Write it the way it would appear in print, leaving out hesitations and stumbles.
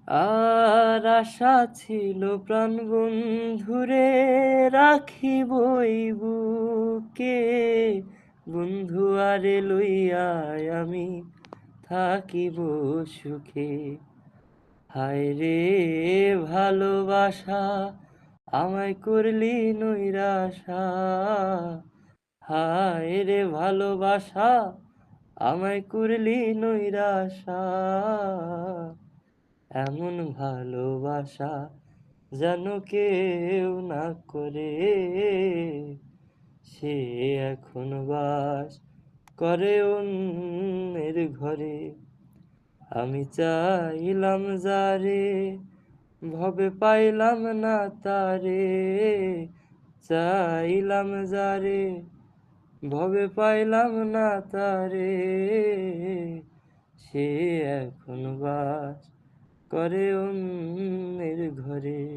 আর আশা ছিল প্রাণ বন্ধুরে রাখিবই বুকে। বন্ধু আরে লইয়াই আমি থাকিব সুখে। হায় রে ভালোবাসা আমায় করলি নৈরাশা। হায় রে ভালোবাসা আমায় করলি নৈরাশা। এমন ভালোবাসা যেন কেউ না করে। সে এখন বাস করে অন্যের ঘরে। আমি চাইলাম যারে ভবে পাইলাম না তারে। চাইলাম যারে ভবে পাইলাম না তারে। সে এখন বাস করে অন্যের ঘরে।